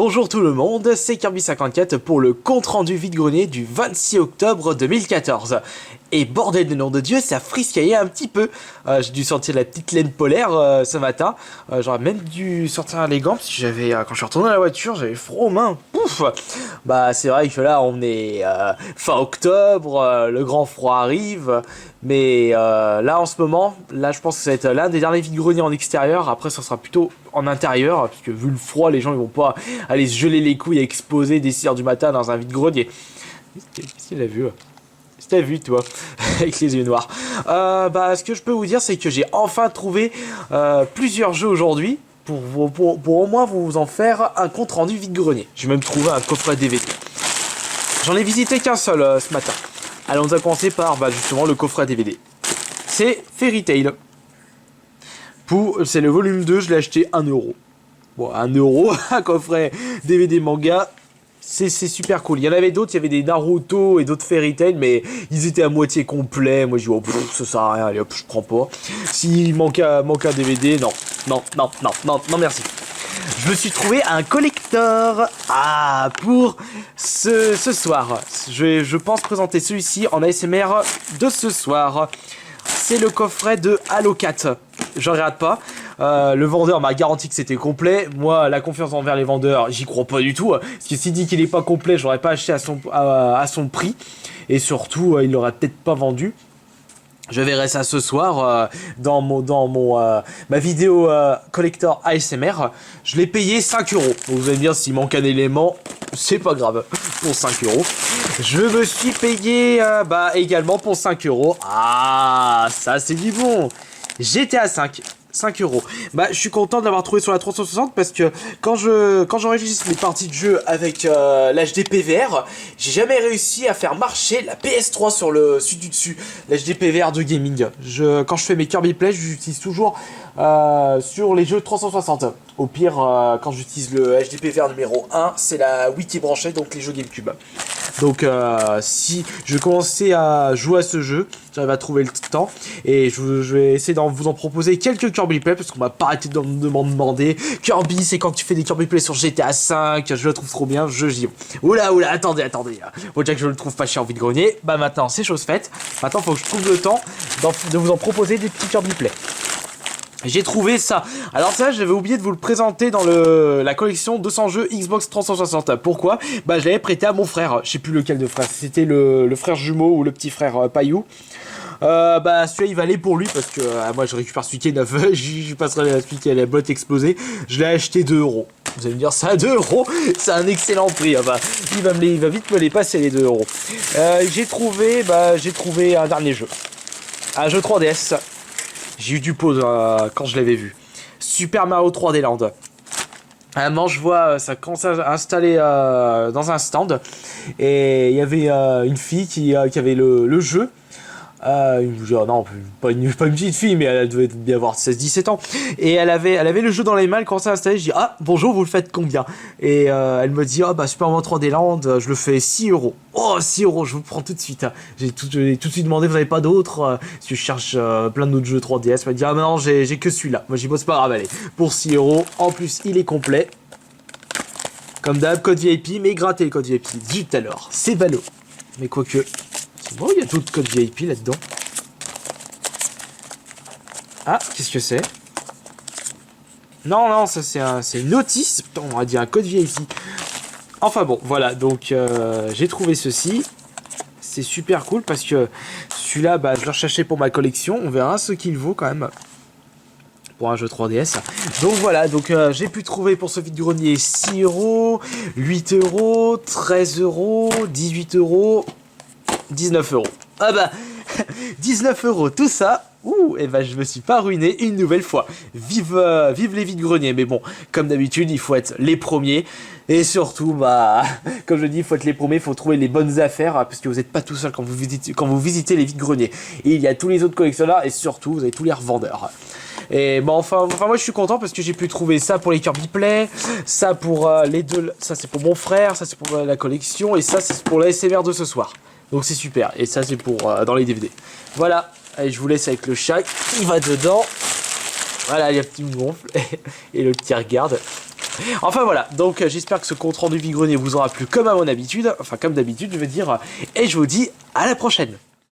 Bonjour tout le monde, c'est Kirby54 pour le compte-rendu vide-grenier du 26 octobre 2014. Et bordel de nom de Dieu, ça friscaillait un petit peu. J'ai dû sortir la petite laine polaire ce matin. J'aurais même dû sortir les gants parce que j'avais, quand je suis retourné à la voiture, j'avais froid aux mains. Pouf. Bah c'est vrai que là on est fin octobre, le grand froid arrive. Mais là en ce moment, là je pense que ça va être l'un des derniers vide-greniers en extérieur. Après ça sera plutôt en intérieur, parce que vu le froid, les gens ils vont pas aller se geler les couilles et exploser dès 6h du matin dans un vide-grenier. Qu'est-ce qu'il a vu? Qu'est-ce que t'as vu toi? Avec les yeux noirs. Bah ce que je peux vous dire c'est que j'ai enfin trouvé plusieurs jeux aujourd'hui. Pour au moins vous en faire un compte rendu vide-grenier. J'ai même trouvé un coffret DVD. J'en ai visité qu'un seul ce matin. Alors on a commencé par justement le coffret DVD. C'est Fairy Tail. C'est le volume 2, je l'ai acheté 1€. Bon, 1€, un coffret DVD manga, c'est super cool. Il y en avait d'autres, il y avait des Naruto et d'autres Fairy Tail, mais ils étaient à moitié complets. Moi je dis, oh, ça sert à rien, allez hop, je prends pas. S'il manque un DVD, non, merci. Je me suis trouvé un collector pour ce soir. Je pense présenter celui-ci en ASMR de ce soir. C'est le coffret de Halo 4. J'en rate pas. Le vendeur m'a garanti que c'était complet. Moi, la confiance envers les vendeurs, j'y crois pas du tout. Parce que s'il dit qu'il est pas complet, je l'aurais pas acheté à son prix. Et surtout, il l'aurait peut-être pas vendu. Je verrai ça ce soir dans ma vidéo collector ASMR. Je l'ai payé 5€. Vous allez me dire s'il manque un élément, c'est pas grave. Pour 5€. Je me suis payé également pour 5€. Ah, ça c'est du bon. GTA 5. 5€. Je suis content de l'avoir trouvé sur la 360 parce que quand j'enregistre mes parties de jeu avec l'HDPVR, j'ai jamais réussi à faire marcher la PS3 sur le dessus, l'HDPVR de gaming. Quand je fais mes Kirby Play, j'utilise toujours sur les jeux 360. Au pire, quand j'utilise le HDPVR numéro 1, c'est la Wii qui est branchée, donc les jeux GameCube. Donc si je commençais à jouer à ce jeu, j'arrive à trouver le temps et je vais essayer de vous en proposer quelques Kirby Play parce qu'on m'a pas arrêté de m'en demander. Kirby, c'est quand tu fais des Kirby Play sur GTA 5, je le trouve trop bien, j'y vais. Oula, attendez. Faut déjà que je le trouve pas chiant en vide-grenier. Maintenant c'est chose faite. Maintenant faut que je trouve le temps de vous en proposer des petits Kirby Play. J'ai trouvé ça. Alors ça, j'avais oublié de vous le présenter dans la collection 200 jeux Xbox 360. Pourquoi? Je l'avais prêté à mon frère. Je sais plus lequel de frère. C'était le frère jumeau ou le petit frère Payou. Celui-là il valait pour lui parce que moi je récupère celui qui est neuf. Je passerai à celui qui a la boîte explosée. Je l'ai acheté 2€. Vous allez me dire ça à 2€, c'est un excellent prix. Il va vite me les passer les 2€. J'ai trouvé un dernier jeu. Un jeu 3DS. J'ai eu du pause quand je l'avais vu. Super Mario 3D Land. À un moment, je vois ça commence à installer dans un stand. Et il y avait une fille qui avait le jeu. Non, pas une petite fille, mais elle devait bien avoir 16-17 ans. Et elle avait le jeu dans les mains, elle commençait à installer. Je dis, ah, bonjour, vous le faites combien? Et elle me dit, Super Mario 3D Land, je le fais 6€. Oh, 6€, je vous prends tout de suite. J'ai tout de suite demandé, vous n'avez pas d'autres? Parce que je cherche plein d'autres jeux 3DS. Elle m'a dit, non, j'ai que celui-là. Moi, j'ai dit, c'est pas grave, allez. Pour 6€, en plus, il est complet. Comme d'hab, code VIP, mais grattez le code VIP. Zut alors, c'est ballot. Mais quoique. Bon, il y a d'autres codes VIP là-dedans. Ah, qu'est-ce que c'est? Non, ça c'est une notice. Putain, on aurait dit un code VIP. Enfin bon, voilà, donc j'ai trouvé ceci. C'est super cool parce que celui-là, je le recherchais pour ma collection. On verra ce qu'il vaut quand même. Pour un jeu 3DS. Donc voilà, j'ai pu trouver pour ce vide-grenier 6€, 8€, 13€, 18€. 19€. 19€, tout ça. Je me suis pas ruiné une nouvelle fois. Vive les vides-greniers. Mais bon, comme d'habitude, il faut être les premiers. Et surtout, comme je dis, il faut être les premiers, il faut trouver les bonnes affaires, parce que vous n'êtes pas tout seul quand vous visitez les vides-greniers. Et il y a tous les autres collectionneurs, et surtout, vous avez tous les revendeurs. Et moi je suis content parce que j'ai pu trouver ça pour les Kirby Play, ça pour les deux, ça c'est pour mon frère, ça c'est pour la collection, et ça c'est pour la SMR de ce soir. Donc c'est super, et ça c'est pour dans les DVD. Voilà, allez, je vous laisse avec le chat, il va dedans. Voilà, il y a un petit gonfle, et le petit regarde. Enfin voilà, donc j'espère que ce compte rendu vide-grenier vous aura plu comme à mon habitude, enfin comme d'habitude je veux dire, et je vous dis à la prochaine.